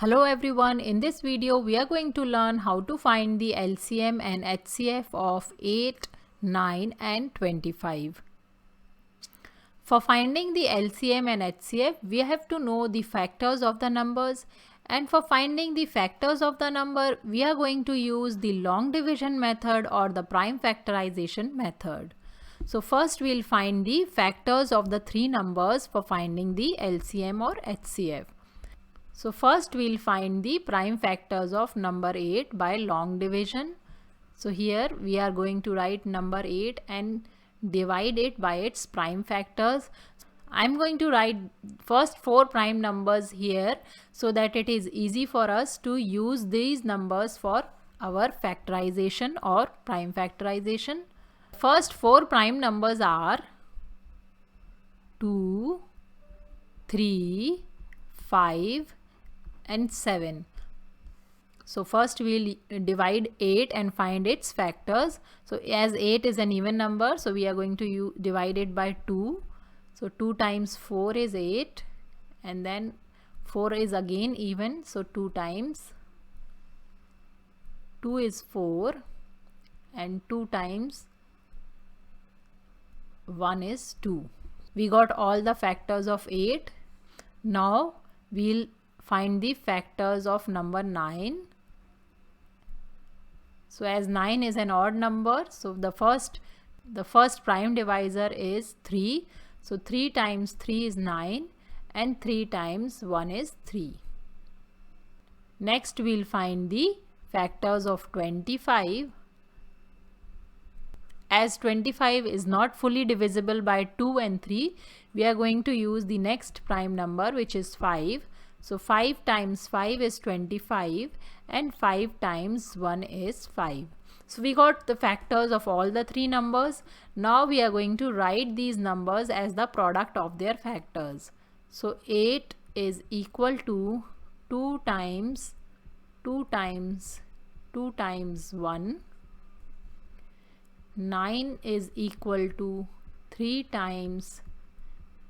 Hello everyone, in this video we are going to learn how to find the LCM and HCF of 8, 9 and 25. For finding the LCM and HCF, we have to know the factors of the numbers, and for finding the factors of the number, we are going to use the long division method or the prime factorization method. So first we'll find the factors of the three numbers for finding the LCM or HCF. So first we'll find the prime factors of number 8 by long division. So here we are going to write number 8 and divide it by its prime factors. I'm going to write first 4 prime numbers here so that it is easy for us to use these numbers for our factorization or prime factorization. First 4 prime numbers are 2, 3, 5 and 7. So first we'll divide 8 and find its factors. So as 8 is an even number, so we are going to divide it by 2. So 2 times 4 is 8, and then 4 is again even, so 2 times 2 is 4, and 2 times 1 is 2. We got all the factors of 8. Now we'll find the factors of number 9. So as 9 is an odd number, so the first prime divisor is 3. So 3 times 3 is 9, and 3 times 1 is 3. Next we'll find the factors of 25. As 25 is not fully divisible by 2 and 3, we are going to use the next prime number, which is 5. So 5 times 5 is 25, and 5 times 1 is 5. So we got the factors of all the three numbers. Now we are going to write these numbers as the product of their factors. So 8 is equal to 2 times 2 times 2 times 1. 9 is equal to 3 times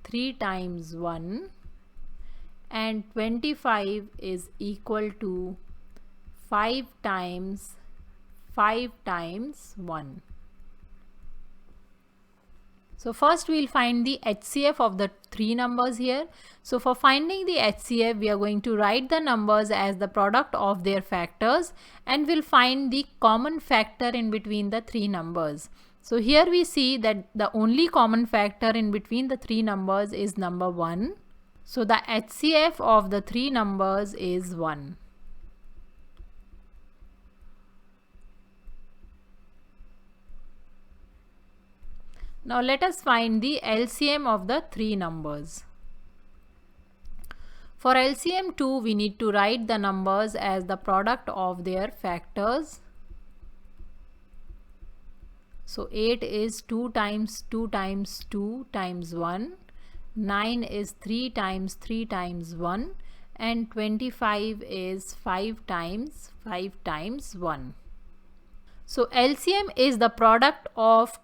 3 times 1. And 25 is equal to 5 times 5 times 1. So first we'll find the HCF of the three numbers here. So for finding the HCF, we are going to write the numbers as the product of their factors, and we'll find the common factor in between the three numbers. So here we see that the only common factor in between the three numbers is number 1. So the HCF of the three numbers is 1. Now let us find the LCM of the three numbers. For LCM 2, we need to write the numbers as the product of their factors. So 8 is 2 times 2 times 2 times 1. 9 is 3 times 3 times 1, and 25 is 5 times 5 times 1. So LCM is the product of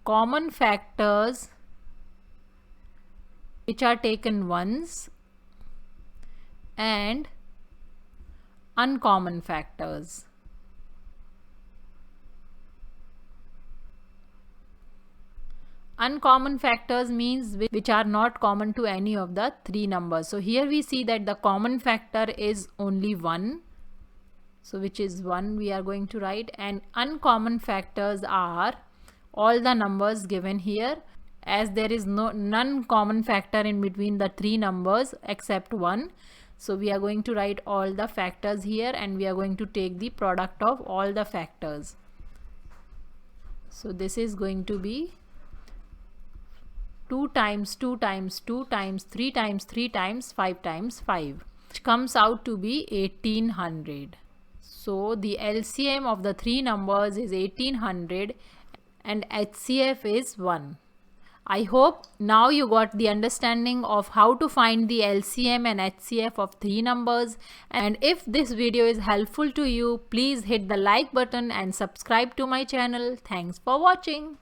common factors which are taken once and uncommon factors. Uncommon factors means which are not common to any of the three numbers. So here we see that the common factor is only 1. So which is 1 we are going to write, and uncommon factors are all the numbers given here. As there is none common factor in between the three numbers except 1. So we are going to write all the factors here, and we are going to take the product of all the factors. So this is going to be 2 times 2 times 2 times 3 times 3 times 5 times 5, which comes out to be 1800. So the LCM of the three numbers is 1800 and HCF is 1. I hope now you got the understanding of how to find the LCM and HCF of three numbers. And if this video is helpful to you, please hit the like button and subscribe to my channel. Thanks for watching.